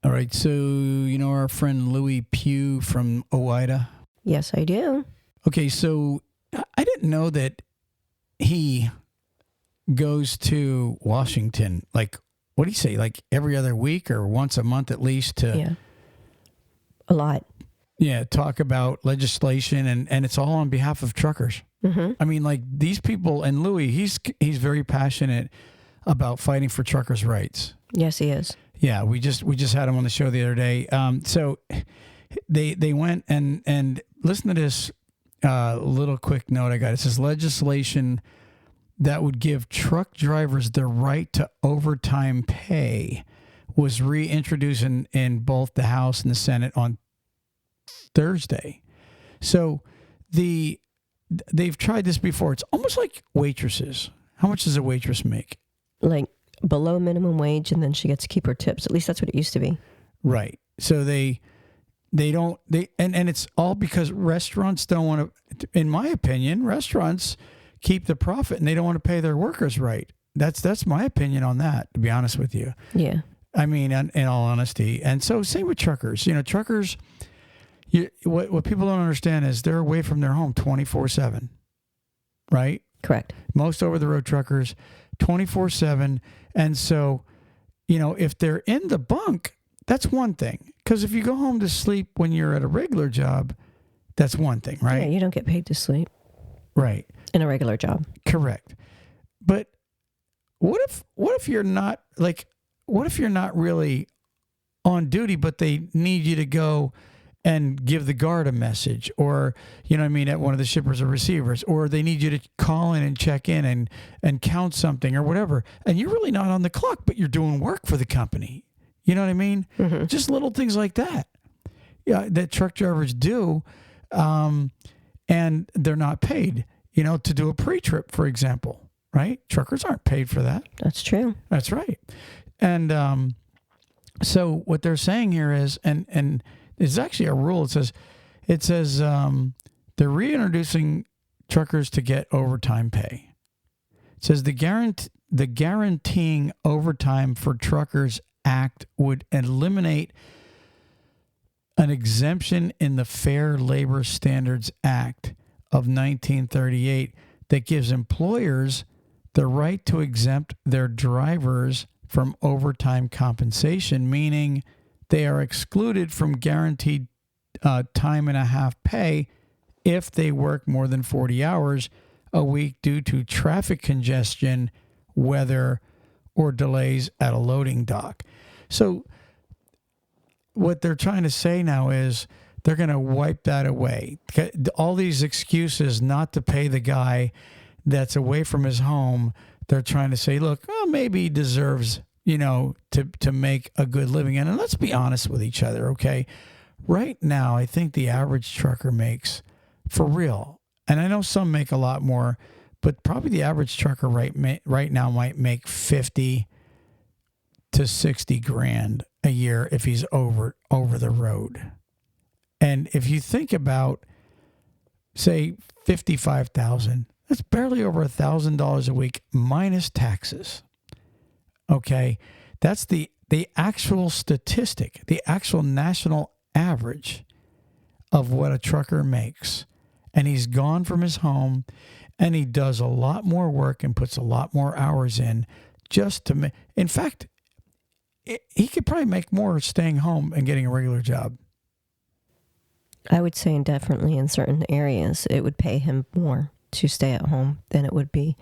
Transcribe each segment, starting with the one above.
All right, so you know our friend Louis Pugh from OOIDA? Yes, I do. Okay, so I didn't know that he goes to Washington, like, what do you say, like every other week or once a month at least to a lot. Talk about legislation, and it's all on behalf of truckers. Mm-hmm. I mean, like these people, and Louis, he's very passionate about fighting for truckers' rights. Yes, he is. Yeah, we just had him on the show the other day. So they went and listen to this little quick note I got. It says legislation that would give truck drivers the right to overtime pay was reintroduced in both the House and the Senate on Thursday. So they've tried this before. It's almost like waitresses. How much does a waitress make? Like below minimum wage, and then she gets to keep her tips. At least that's what it used to be. Right. So and it's all because restaurants don't want to, in my opinion, restaurants keep the profit and they don't want to pay their workers right. That's my opinion on that, to be honest with you. Yeah. I mean, in all honesty. And so same with truckers. You know, truckers, what people don't understand is they're away from their home 24/7, right? Correct. Most over-the-road truckers, 24/7. And so, you know, if they're in the bunk, that's one thing. Because if you go home to sleep when you're at a regular job, that's one thing, right? Yeah, you don't get paid to sleep. Right. In a regular job. Correct. But what if you're not really on duty, but they need you to go and give the guard a message, or, you know what I mean, at one of the shippers or receivers, or they need you to call in and check in and count something or whatever. And you're really not on the clock, but you're doing work for the company. You know what I mean? Mm-hmm. Just little things like that. Yeah, that truck drivers do. And they're not paid, you know, to do a pre-trip, for example, right? Truckers aren't paid for that. That's true. That's right. And so what they're saying here is, and it's actually a rule. It says they're reintroducing truckers to get overtime pay. It says the Guaranteeing Overtime for Truckers Act would eliminate an exemption in the Fair Labor Standards Act of 1938 that gives employers the right to exempt their drivers from overtime compensation, meaning they are excluded from guaranteed time and a half pay if they work more than 40 hours a week due to traffic congestion, weather, or delays at a loading dock. So what they're trying to say now is they're going to wipe that away. All these excuses not to pay the guy that's away from his home, they're trying to say, look, well, maybe he deserves, you know, to make a good living. And let's be honest with each other, okay? Right now, I think the average trucker makes, for real, and I know some make a lot more, but probably the average trucker right now might make 50 to 60 grand a year if he's over the road. And if you think about, say, 55,000, that's barely over $1,000 a week minus taxes. Okay, that's the actual statistic, the actual national average of what a trucker makes. And he's gone from his home, and he does a lot more work and puts a lot more hours in just to make. In fact, he could probably make more staying home and getting a regular job. I would say definitely in certain areas, it would pay him more to stay at home than it would be.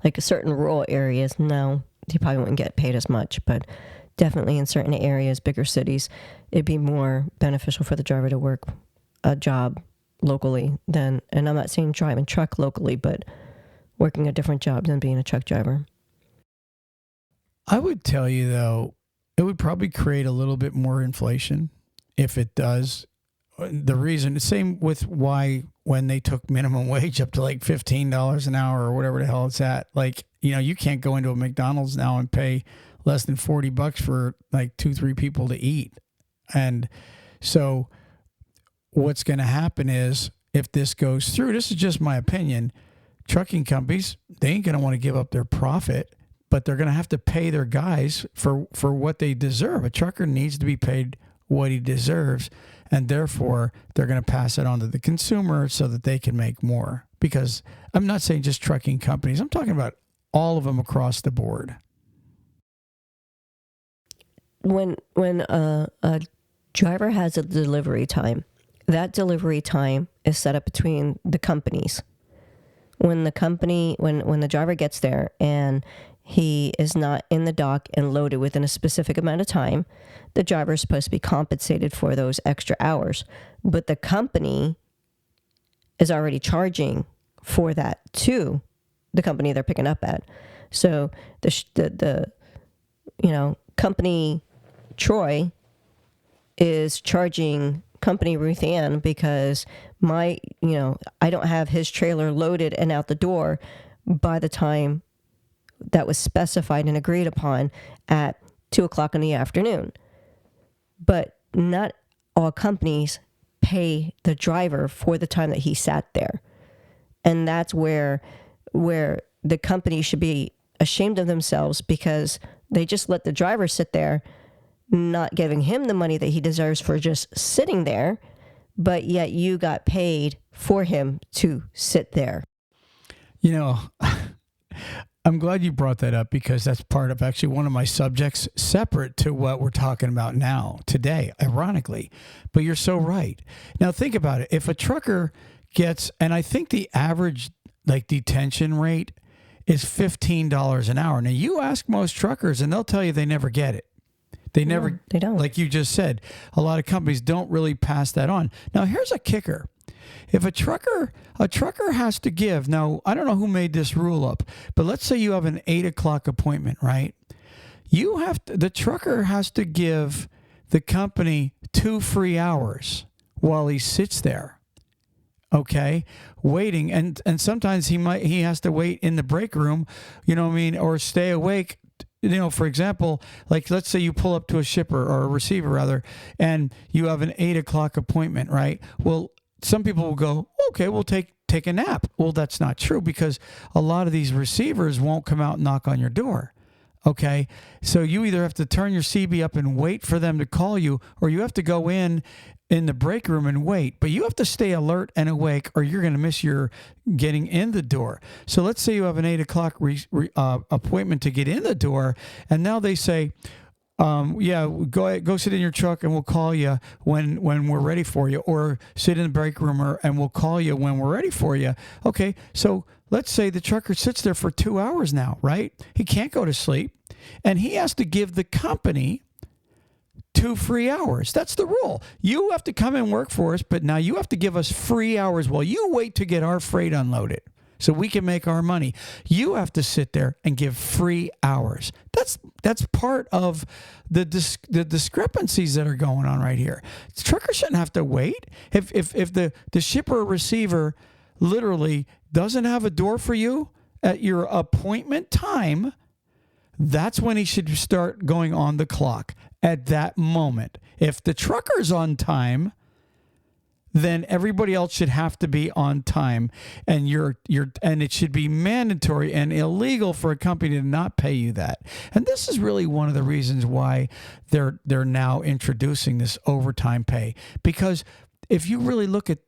Like certain rural areas, no, he probably wouldn't get paid as much, but definitely in certain areas, bigger cities, it'd be more beneficial for the driver to work a job locally than, and I'm not saying driving truck locally, but working a different job than being a truck driver. I would tell you, though, it would probably create a little bit more inflation if it does. The reason, the same with why when they took minimum wage up to like $15 an hour or whatever the hell it's at, like, you know, you can't go into a McDonald's now and pay less than $40 for like 2-3 people to eat. And so what's going to happen is, if this goes through, this is just my opinion, trucking companies, they ain't going to want to give up their profit but they're going to have to pay their guys for what they deserve. A trucker needs to be paid what he deserves, and therefore they're going to pass it on to the consumer so that they can make more. Because I'm not saying just trucking companies. I'm talking about all of them across the board. When a driver has a delivery time, that delivery time is set up between the companies. When the driver gets there and he is not in the dock and loaded within a specific amount of time, the driver is supposed to be compensated for those extra hours. But the company is already charging for that to the company they're picking up at. So the company Troy is charging company Ruthann because I don't have his trailer loaded and out the door by the time that was specified and agreed upon at 2:00 in the afternoon. But not all companies pay the driver for the time that he sat there. And that's where the company should be ashamed of themselves, because they just let the driver sit there, not giving him the money that he deserves for just sitting there, but yet you got paid for him to sit there. I'm glad you brought that up, because that's part of actually one of my subjects separate to what we're talking about now today, ironically. But you're so right. Now think about it. If a trucker gets, and I think the average detention rate is $15 an hour. Now you ask most truckers and they'll tell you they never get it. They don't. Like you just said, a lot of companies don't really pass that on. Now here's a kicker. If a trucker has to give, now I don't know who made this rule up, but let's say you have an 8:00 appointment, right? The trucker has to give the company 2 free hours while he sits there. Okay, waiting, and sometimes he has to wait in the break room, or stay awake. For example, let's say you pull up to a shipper or a receiver rather, and you have an 8:00 appointment, right? Well, some people will go, okay, we'll take a nap. Well, that's not true, because a lot of these receivers won't come out and knock on your door. Okay, so you either have to turn your CB up and wait for them to call you, or you have to go in the break room and wait. But you have to stay alert and awake, or you're going to miss your getting in the door. So let's say you have an 8:00 appointment to get in the door, and now they say, go sit in your truck and we'll call you when we're ready for you, or sit in the break room and we'll call you when we're ready for you. Okay, so let's say the trucker sits there for 2 hours now, right? He can't go to sleep, and he has to give the company 2 free hours. That's the rule. You have to come and work for us, but now you have to give us free hours while you wait to get our freight unloaded so we can make our money. You have to sit there and give free hours. That's part of the discrepancies that are going on right here. Truckers shouldn't have to wait. If the shipper or receiver literally doesn't have a door for you at your appointment time, that's when he should start going on the clock at that moment. If the trucker's on time, then everybody else should have to be on time, and and it should be mandatory and illegal for a company to not pay you that. And this is really one of the reasons why they're now introducing this overtime pay, because if you really look at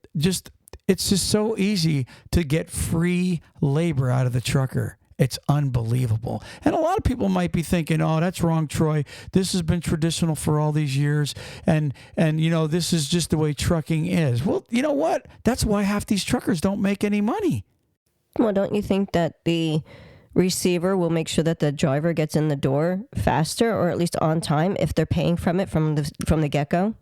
it's just so easy to get free labor out of the trucker. It's unbelievable. And a lot of people might be thinking, oh, that's wrong, Troy. This has been traditional for all these years. And this is just the way trucking is. Well, you know what? That's why half these truckers don't make any money. Well, don't you think that the receiver will make sure that the driver gets in the door faster, or at least on time, if they're paying from the get-go?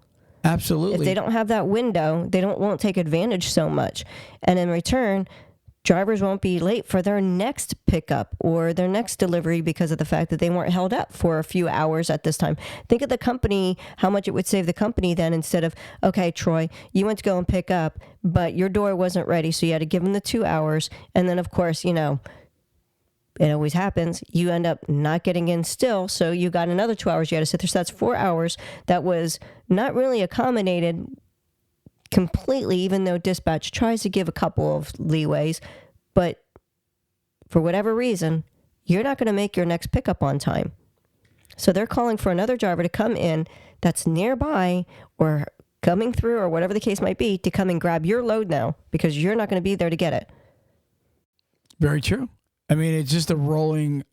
Absolutely. If they don't have that window, they won't take advantage so much. And in return, drivers won't be late for their next pickup or their next delivery because of the fact that they weren't held up for a few hours at this time. Think of the company, how much it would save the company then, instead of, okay, Troy, you went to go and pick up, but your door wasn't ready, so you had to give them the 2 hours. And then, of course, it always happens. You end up not getting in still, so you got another 2 hours you had to sit there. So that's 4 hours that was not really accommodated completely, even though dispatch tries to give a couple of leeways, but for whatever reason, you're not going to make your next pickup on time. So they're calling for another driver to come in that's nearby or coming through or whatever the case might be to come and grab your load now because you're not going to be there to get it. Very true. I mean, it's just a rolling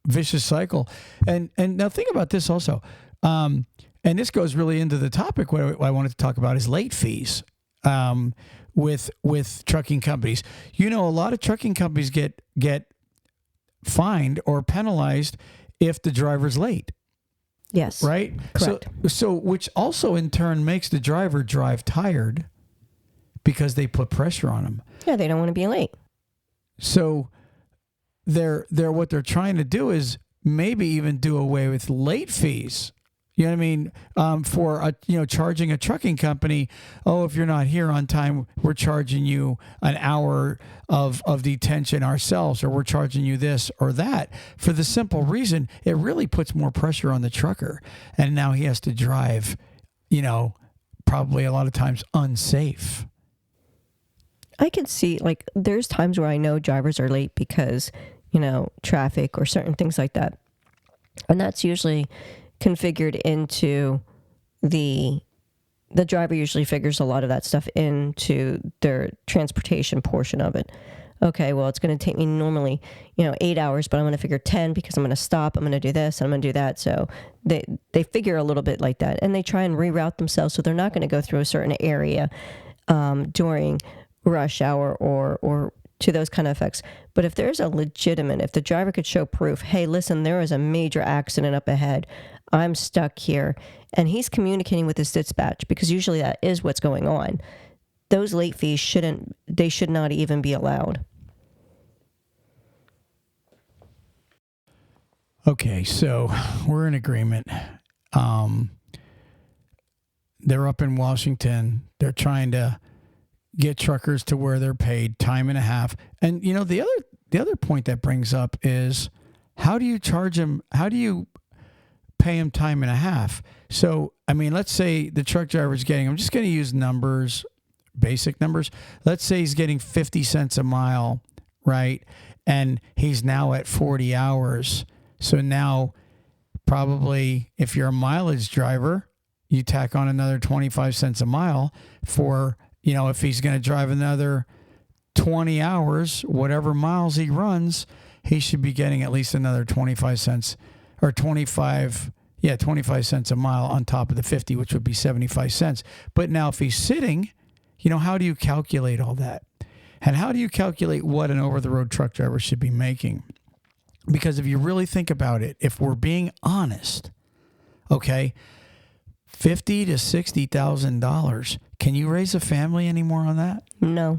vicious cycle. And now think about this also. And this goes really into the topic. What I wanted to talk about is late fees with trucking companies. You know, a lot of trucking companies get fined or penalized if the driver's late. Yes. Right? Correct. So which also in turn makes the driver drive tired because they put pressure on them. Yeah, they don't want to be late. So they're what they're trying to do is maybe even do away with late fees. You know what I mean? For charging a trucking company, if you're not here on time, we're charging you an hour of detention ourselves, or we're charging you this or that, for the simple reason it really puts more pressure on the trucker, and now he has to drive, probably a lot of times unsafe. I can see, there's times where I know drivers are late because, traffic or certain things like that. And that's usually configured into the driver usually figures a lot of that stuff into their transportation portion of it. Okay, well, it's going to take me normally, 8 hours, but I'm going to figure 10 because I'm going to stop, I'm going to do this, and I'm going to do that. So they figure a little bit like that, and they try and reroute themselves so they're not going to go through a certain area during rush hour or to those kind of effects. But if there's if the driver could show proof, hey, listen, there is a major accident up ahead, I'm stuck here, and he's communicating with his dispatch, because usually that is what's going on, those late fees should not even be allowed. Okay, so we're in agreement. They're up in Washington. They're trying to get truckers to where they're paid time and a half. And the other point that brings up is, how do you charge them? How do you pay him time and a half? So, I mean, let's say the truck driver's getting, I'm just going to use numbers, basic numbers. Let's say he's getting 50 cents a mile, right? And he's now at 40 hours. So now probably if you're a mileage driver, you tack on another 25 cents a mile for, if he's going to drive another 20 hours, whatever miles he runs, he should be getting at least another 25 cents or 25 cents a mile on top of the 50, which would be 75 cents. But now if he's sitting, how do you calculate all that? And how do you calculate what an over-the-road truck driver should be making? Because if you really think about it, if we're being honest, okay, $50,000 to $60,000, can you raise a family anymore on that? No.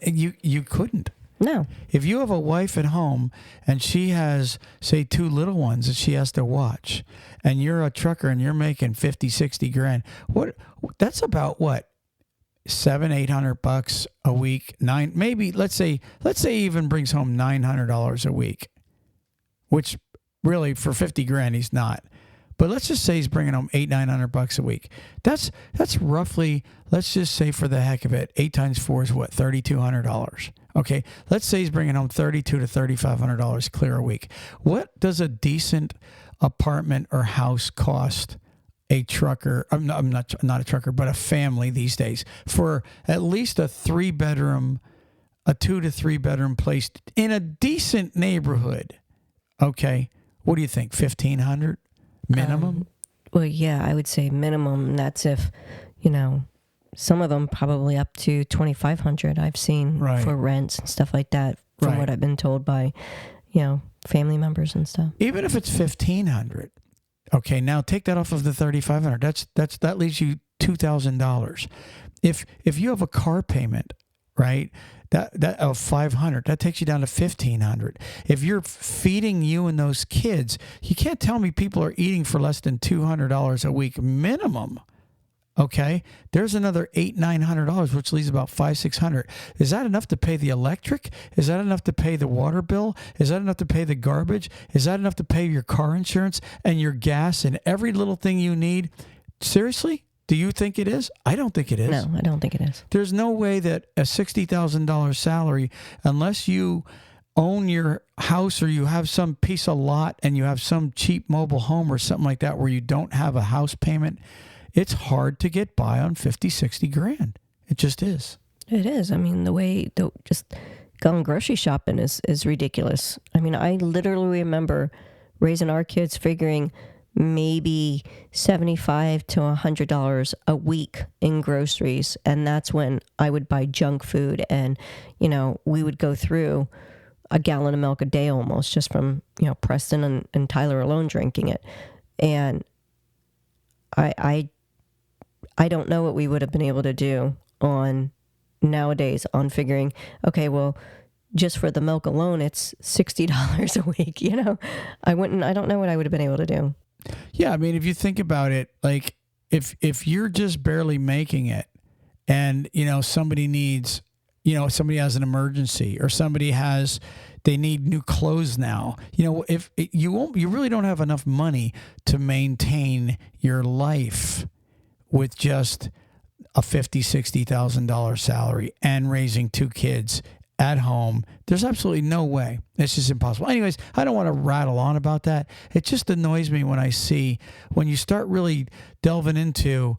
You couldn't. No. If you have a wife at home and she has, say, 2 little ones that she has to watch, and you're a trucker and you're making 50, 60 grand, that's about what? $700-800 a week, maybe let's say he even brings home $900 a week, which really for 50 grand he's not. But let's just say he's bringing home $800-900 a week. That's roughly, let's just say for the heck of it, 8 times 4 is what? $3,200. Okay, let's say he's bringing home $3,200 to $3,500 clear a week. What does a decent apartment or house cost a trucker? I'm not a trucker, but a family these days, for at least a 2 to 3 bedroom place in a decent neighborhood. Okay, what do you think? $1,500 minimum? Well, yeah, I would say minimum. That's if, some of them probably up to $2,500 I've seen for rents and stuff like that, from what I've been told by, family members and stuff. Even if it's $1,500, okay, now take that off of the $3,500. That leaves you $2,000. If you have a car payment, right, that of $500, that takes you down to $1,500. If you're feeding you and those kids, you can't tell me people are eating for less than $200 a week minimum. Okay, there's another $800-900, which leaves about $500-600. Is that enough to pay the electric? Is that enough to pay the water bill? Is that enough to pay the garbage? Is that enough to pay your car insurance and your gas and every little thing you need? Seriously? Do you think it is? I don't think it is. No, I don't think it is. There's no way that a $60,000 salary, unless you own your house or you have some piece of lot and you have some cheap mobile home or something like that where you don't have a house payment, it's hard to get by on 50, 60 grand. It just is. It is. I mean, just going grocery shopping is ridiculous. I mean, I literally remember raising our kids figuring maybe $75 to $100 a week in groceries. And that's when I would buy junk food and, we would go through a gallon of milk a day almost just from, Preston and Tyler alone drinking it. And I don't know what we would have been able to do nowadays on figuring, okay, well, just for the milk alone, it's $60 a week. I don't know what I would have been able to do. Yeah. I mean, if you think about it, like if you're just barely making it and, somebody needs, somebody has an emergency or they need new clothes now, if you really don't have enough money to maintain your life with just a $50,000, $60,000 salary and raising 2 kids at home, there's absolutely no way. It's just impossible. Anyways, I don't want to rattle on about that. It just annoys me when you start really delving into,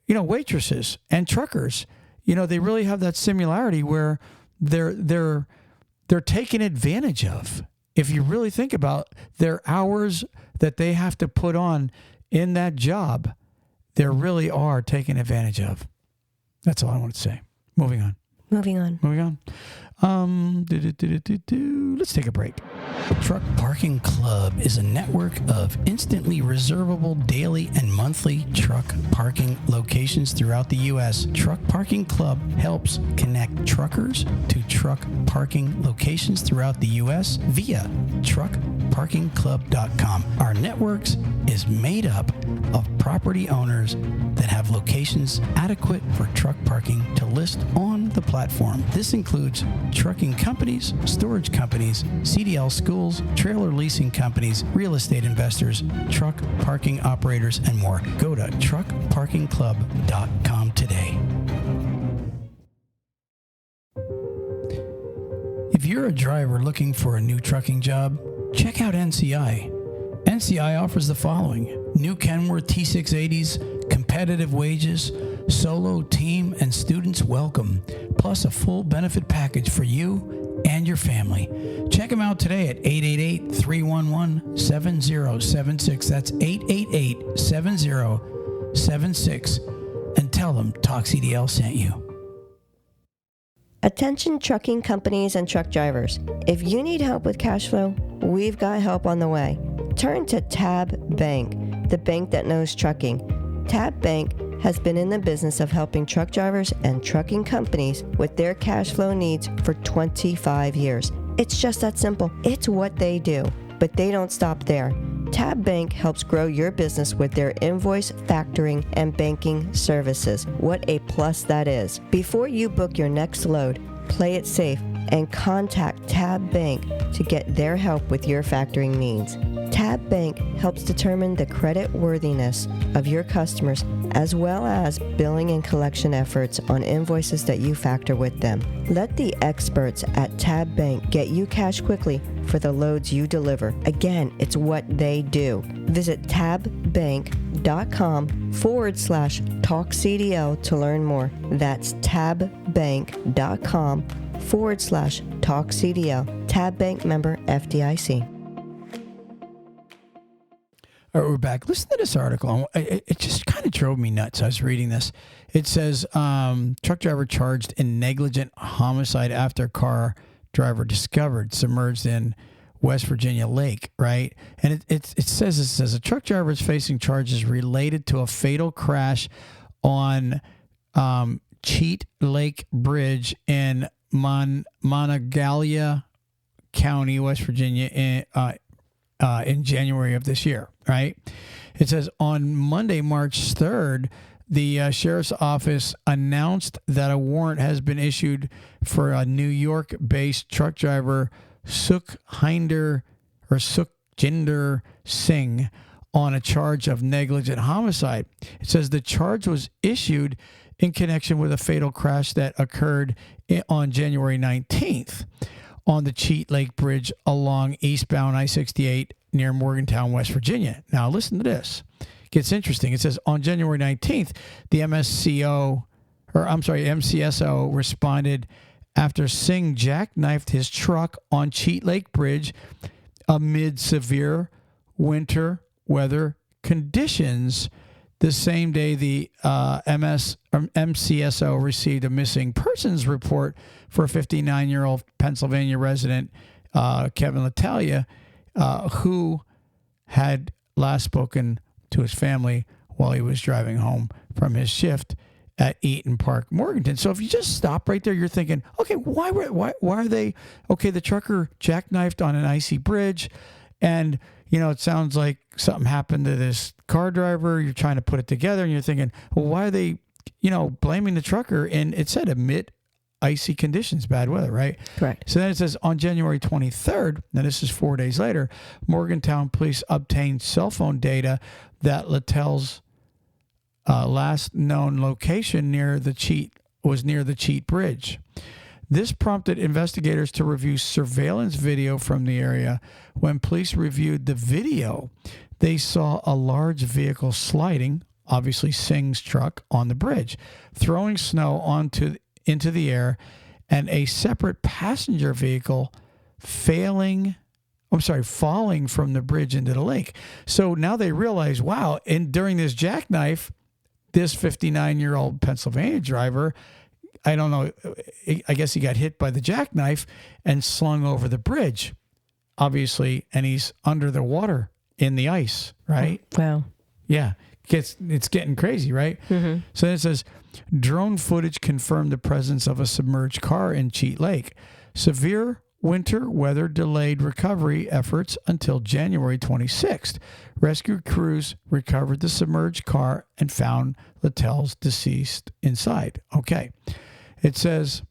waitresses and truckers, they really have that similarity where they're taken advantage of. If you really think about their hours that they have to put on in that job, they really are taken advantage of. That's all I want to say. Moving on. Let's take a break. Truck Parking Club is a network of instantly reservable daily and monthly truck parking locations throughout the U.S. Truck Parking Club helps connect truckers to truck parking locations throughout the U.S. via truckparkingclub.com. Our networks is made up of property owners that have locations adequate for truck parking to list on the platform. This includes trucking companies, storage companies, CDL schools, trailer leasing companies, real estate investors, truck parking operators, and more. Go to truckparkingclub.com today. If you're a driver looking for a new trucking job, check out NCI. NCI offers the following: new Kenworth T680s, competitive wages, solo, team, and students welcome, plus a full benefit package for you and your family. Check them out today at 888-311-7076. That's 888-7076. And tell them Talk CDL sent you. Attention trucking companies and truck drivers. If you need help with cash flow, we've got help on the way. Turn to Tab Bank, the bank that knows trucking. Tab Bank has been in the business of helping truck drivers and trucking companies with their cash flow needs for 25 years. It's just that simple. It's what they do, but they don't stop there. Tab Bank helps grow your business with their invoice, factoring, and banking services. What a plus that is. Before you book your next load, play it safe and contact Tab Bank to get their help with your factoring needs. Tab Bank helps determine the credit worthiness of your customers as well as billing and collection efforts on invoices that you factor with them. Let the experts at Tab Bank get you cash quickly for the loads you deliver. Again, it's what they do. Visit tabbank.com/talkcdl to learn more. That's tabbank.com/talkcdl. Tab Bank member FDIC. All right, we're back. Listen to this article. It just kind of drove me nuts. I was reading this. It says, truck driver charged in negligent homicide after car driver discovered submerged in West Virginia lake, right? And it says a truck driver is facing charges related to a fatal crash on Cheat Lake Bridge in Monongalia County, West Virginia, in January of this year, right? It says on Monday, March 3rd, the sheriff's office announced that a warrant has been issued for a New York-based truck driver, Sukhjinder Singh, on a charge of negligent homicide. It says the charge was issued in connection with a fatal crash that occurred on January 19th. on the Cheat Lake Bridge along eastbound I-68 near Morgantown, West Virginia. Now, listen to this. It gets interesting. It says, on January 19th, the MCSO responded after Singh jackknifed his truck on Cheat Lake Bridge amid severe winter weather conditions. The same day, the MCSO received a missing persons report for a 59-year-old Pennsylvania resident, Kevin Latalia, who had last spoken to his family while he was driving home from his shift at Eaton Park, Morganton. So if you just stop right there, you're thinking, okay, why are they, okay, the trucker jackknifed on an icy bridge, and, you know, it sounds like something happened to this car driver. You're trying to put it together, and you're thinking, well, why are they, you know, blaming the trucker? And it said amid icy conditions, bad weather, right? Correct. So then it says on January 23rd, now this is 4 days later, Morgantown police obtained cell phone data that Littell's last known location was near the Cheat Bridge. This prompted investigators to review surveillance video from the area. When police reviewed the video, they saw a large vehicle sliding, obviously Singh's truck, on the bridge, throwing snow into the air, and a separate passenger vehicle falling from the bridge into the lake. So now they realize, wow, and during this jackknife, this 59-year-old Pennsylvania driver, I don't know, I guess he got hit by the jackknife and slung over the bridge, obviously, and he's under the water in the ice, right? Wow. Yeah. It's getting crazy, right? Mm-hmm. So it says, drone footage confirmed the presence of a submerged car in Cheat Lake. Severe winter weather delayed recovery efforts until January 26th. Rescue crews recovered the submerged car and found Littell's deceased inside. Okay. It says,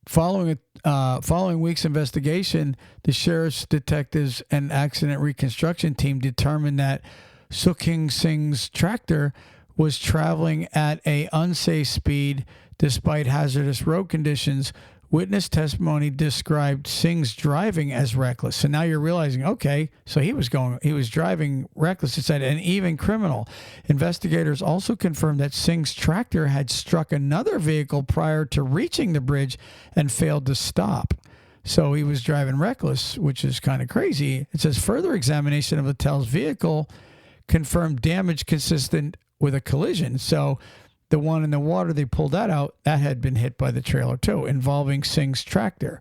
following week's investigation, the sheriff's detectives and accident reconstruction team determined that Sukhing Singh's tractor was traveling at an unsafe speed despite hazardous road conditions. Witness testimony described Singh's driving as reckless. So now you're realizing, okay, so he was driving reckless. It said an even criminal. Investigators also confirmed that Singh's tractor had struck another vehicle prior to reaching the bridge and failed to stop. So he was driving reckless, which is kind of crazy. It says further examination of Littell's vehicle confirmed damage consistent with a collision. So the one in the water, they pulled that out. That had been hit by the trailer too, involving Singh's tractor.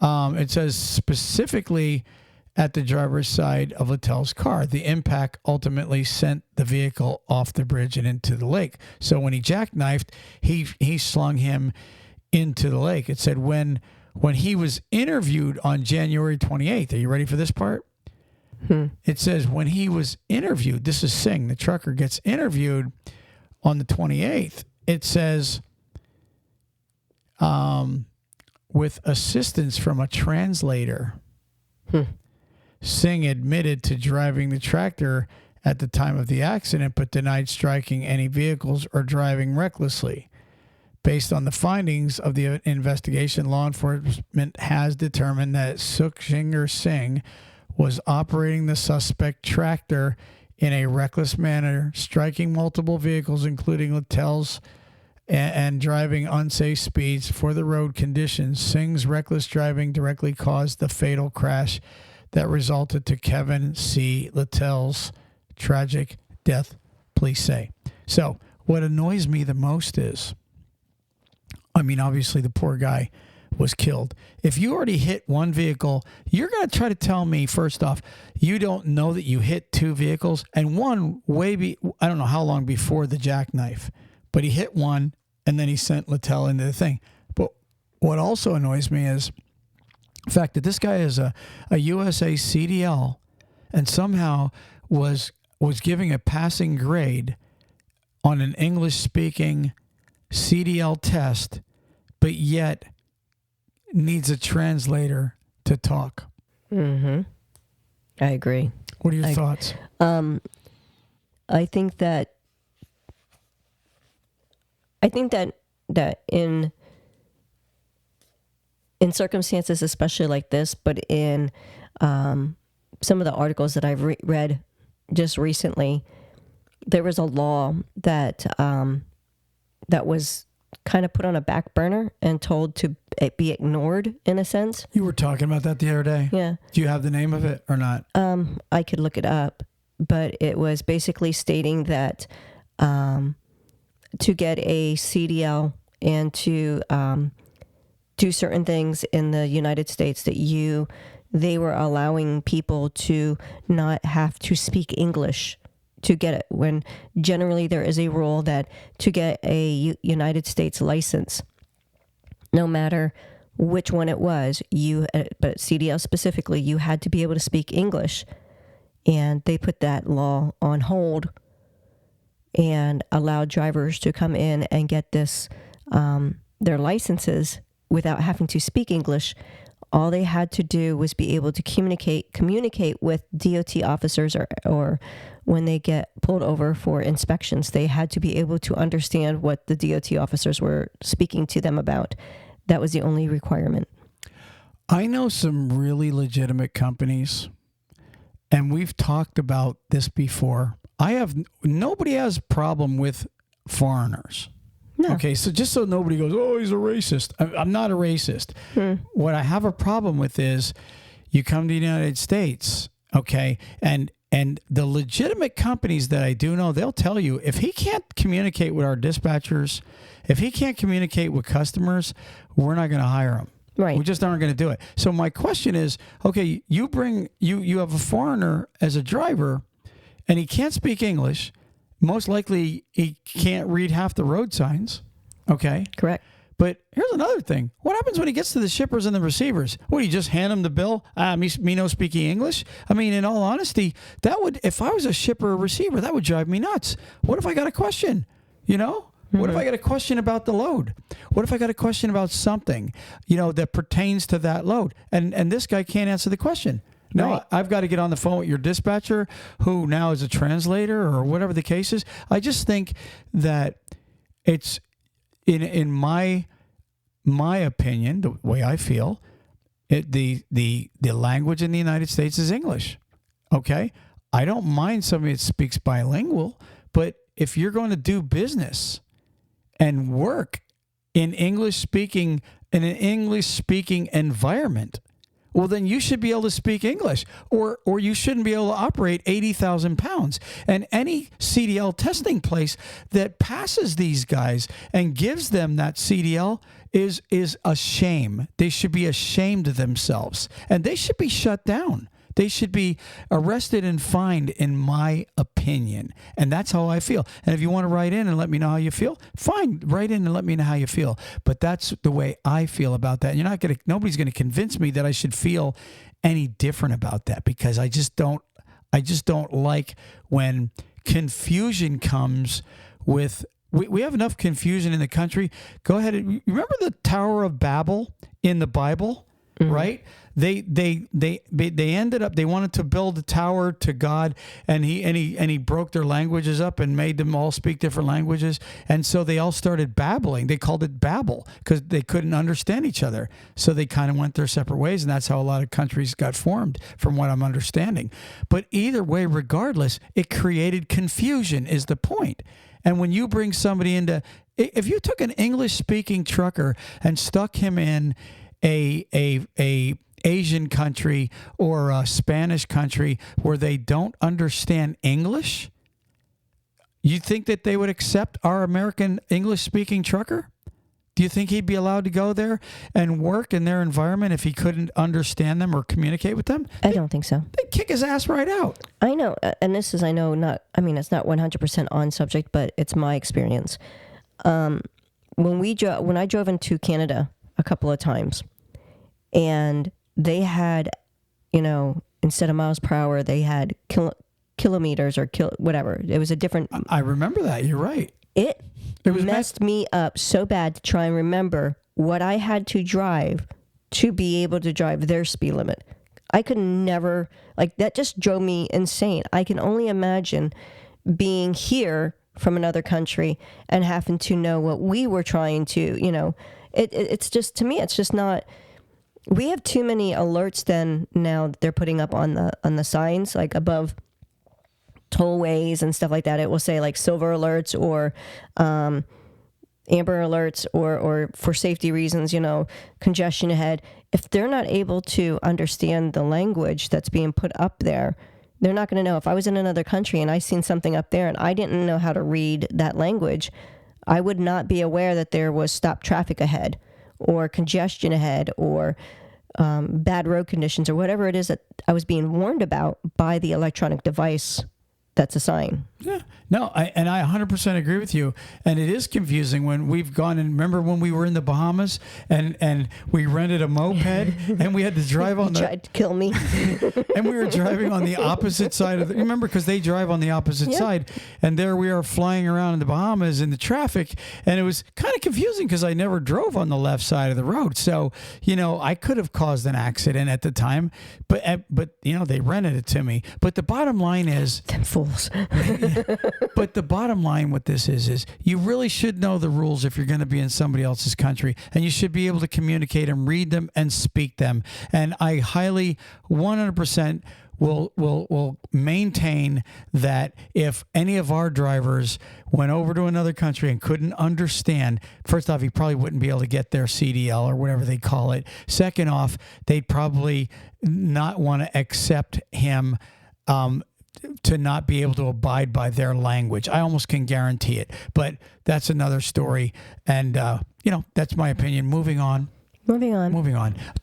It says specifically at the driver's side of Littell's car. The impact ultimately sent the vehicle off the bridge and into the lake. So when he jackknifed, he slung him into the lake. It said when he was interviewed on January 28th. Are you ready for this part? It says when he was interviewed, this is Singh, the trucker, gets interviewed on the 28th. It says, with assistance from a translator, Singh admitted to driving the tractor at the time of the accident, but denied striking any vehicles or driving recklessly. Based on the findings of the investigation, law enforcement has determined that Sukhing Singh was operating the suspect tractor in a reckless manner, striking multiple vehicles, including Littell's, and driving unsafe speeds for the road conditions. Singh's reckless driving directly caused the fatal crash that resulted to Kevin C. Littell's tragic death, police say. So what annoys me the most is, I mean, obviously the poor guy was killed. If you already hit one vehicle, you're going to try to tell me, first off, you don't know that you hit two vehicles, and one I don't know how long before the jackknife, but he hit one and then he sent Littell into the thing. But what also annoys me is the fact that this guy is a USA CDL and somehow was giving a passing grade on an English-speaking CDL test, but yet needs a translator to talk. Mm-hmm. I agree. What are your thoughts? I think that that in circumstances, especially like this, but in some of the articles that I've read just recently, there was a law that that was kind of put on a back burner and told to be ignored in a sense. You were talking about that the other day. Yeah. Do you have the name of it or not? I could look it up, but it was basically stating that to get a CDL and to do certain things in the United States that they were allowing people to not have to speak English to get it, when generally there is a rule that to get a United States license, no matter which one it was, but CDL specifically, you had to be able to speak English. And they put that law on hold and allowed drivers to come in and get their licenses without having to speak English. All they had to do was be able to communicate with DOT officers or when they get pulled over for inspections, they had to be able to understand what the DOT officers were speaking to them about. That was the only requirement. I know some really legitimate companies, and we've talked about this before. Nobody has a problem with foreigners. No. Okay, so just so nobody goes, oh, he's a racist. I'm not a racist. What I have a problem with is you come to the United States, okay, and the legitimate companies that I do know, they'll tell you, if he can't communicate with our dispatchers, if he can't communicate with customers, we're not going to hire him. Right. We just aren't going to do it. So my question is, okay, you have a foreigner as a driver, and he can't speak English. Most likely, he can't read half the road signs. Okay. Correct. But here's another thing. What happens when he gets to the shippers and the receivers? What, do you just hand him the bill? Me no speaking English? I mean, in all honesty, if I was a shipper or receiver, that would drive me nuts. What if I got a question? You know? What if I got a question about the load? What if I got a question about something, that pertains to that load? And this guy can't answer the question. No, right. I've got to get on the phone with your dispatcher, who now is a translator or whatever the case is. I just think that it's in my opinion, the way I feel, the language in the United States is English. Okay, I don't mind somebody that speaks bilingual, but if you're going to do business and work in an English speaking environment, well, then you should be able to speak English, or you shouldn't be able to operate 80,000 pounds. And any CDL testing place that passes these guys and gives them that CDL is a shame. They should be ashamed of themselves, and they should be shut down. They should be arrested and fined, in my opinion. And that's how I feel. And if you want to write in and let me know how you feel, fine, write in and let me know how you feel. But that's the way I feel about that. And nobody's going to convince me that I should feel any different about that, because I just don't like when confusion comes with. We have enough confusion in the country. Go ahead. Remember the Tower of Babel in the Bible, right? They ended up, they wanted to build a tower to God, and he broke their languages up and made them all speak different languages. And so they all started babbling. They called it Babel because they couldn't understand each other. So they kind of went their separate ways, and that's how a lot of countries got formed, from what I'm understanding. But either way, regardless, it created confusion is the point. And when you bring somebody if you took an English speaking trucker and stuck him in a Asian country or a Spanish country where they don't understand English, you think that they would accept our American English speaking trucker? Do you think he'd be allowed to go there and work in their environment if he couldn't understand them or communicate with them? I don't think so. They'd kick his ass right out. I know. And this is, it's not 100% on subject, but it's my experience. When I drove into Canada a couple of times, and they had, instead of miles per hour, they had kilometers or whatever. It was a different. I remember that. You're right. It messed me up so bad to try and remember what I had to drive to be able to drive their speed limit. I could never, that just drove me insane. I can only imagine being here from another country and having to know what we were trying to, it's just, to me, it's just not. We have too many alerts then now that they're putting up on the signs, like above tollways and stuff like that. It will say like silver alerts or amber alerts or for safety reasons, congestion ahead. If they're not able to understand the language that's being put up there, they're not going to know. If I was in another country and I seen something up there and I didn't know how to read that language, I would not be aware that there was stop traffic ahead or congestion ahead or bad road conditions or whatever it is that I was being warned about by the electronic device that's a sign. Yeah. No, I 100% agree with you. And it is confusing when we've gone and remember when we were in the Bahamas and we rented a moped and we had to drive on the... tried to kill me. And we were driving on the opposite side of the... Remember, because they drive on the opposite side. And there we are flying around in the Bahamas in the traffic. And it was kind of confusing because I never drove on the left side of the road. So, I could have caused an accident at the time. But they rented it to me. But the bottom line is... Them fools. But the bottom line with this is you really should know the rules if you're going to be in somebody else's country, and you should be able to communicate them, read them, and speak them. And I highly 100% will maintain that if any of our drivers went over to another country and couldn't understand, first off, he probably wouldn't be able to get their CDL or whatever they call it. Second off, they'd probably not want to accept him to not be able to abide by their language. I almost can guarantee it, but that's another story. And, that's my opinion. Moving on. Do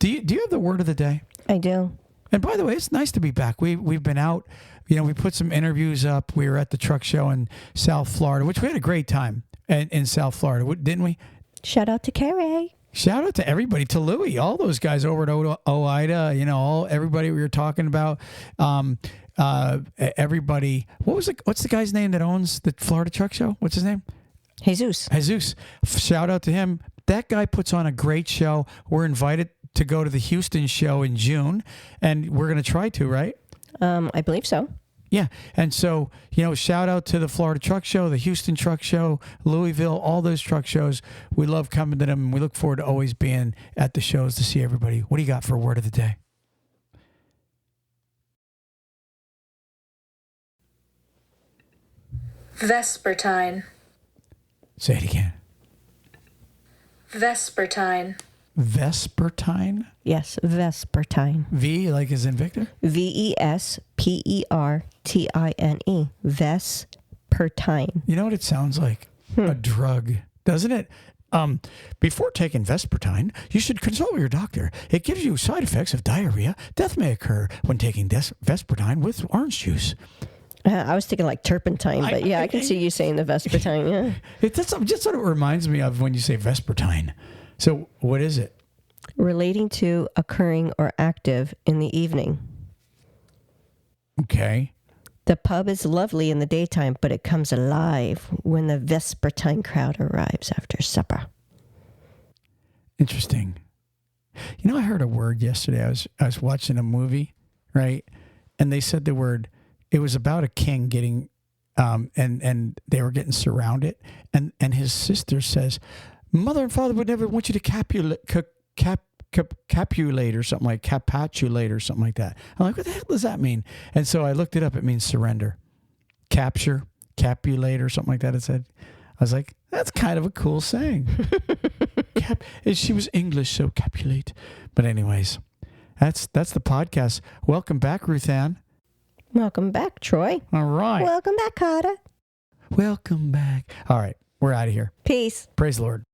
you have the word of the day? I do. And by the way, it's nice to be back. We've been out, we put some interviews up. We were at the truck show in South Florida, which we had a great time in South Florida, didn't we? Shout out to Carrie. Shout out to everybody, to Louie, all those guys over at OIDA, everybody we were talking about. Everybody, what's the guy's name that owns the Florida Truck Show? What's his name? Jesus. Shout out to him. That guy puts on a great show. We're invited to go to the Houston show in June, and we're going to try to, right? I believe so. Yeah. And so, shout out to the Florida Truck Show, the Houston Truck Show, Louisville, all those truck shows. We love coming to them, and we look forward to always being at the shows to see everybody. What do you got for word of the day? Vespertine. Say it again. Vespertine. Vespertine? Yes, Vespertine. V, like as in Victor? Vespertine. Vespertine. You know what it sounds like? A drug, doesn't it? Before taking Vespertine, you should consult your doctor. It gives you side effects of diarrhea. Death may occur when taking Vespertine with orange juice. I was thinking like turpentine, but I can see you saying the Vespertine, yeah. That's just what it reminds me of when you say Vespertine. So what is it? Relating to occurring or active in the evening. Okay. The pub is lovely in the daytime, but it comes alive when the Vespertine crowd arrives after supper. Interesting. I heard a word yesterday. I was watching a movie, right? And they said the word. It was about a king getting, and they were getting surrounded, and his sister says, "Mother and father would never want you to capitulate or something like capitulate or something like that." I'm like, what the hell does that mean? And so I looked it up. It means surrender, capture, capulate or something like that. It said. I was like, that's kind of a cool saying. She was English, so capulate. But anyways, that's the podcast. Welcome back, Ruthann. Welcome back, Troy. All right. Welcome back, Carter. Welcome back. All right. We're out of here. Peace. Praise the Lord.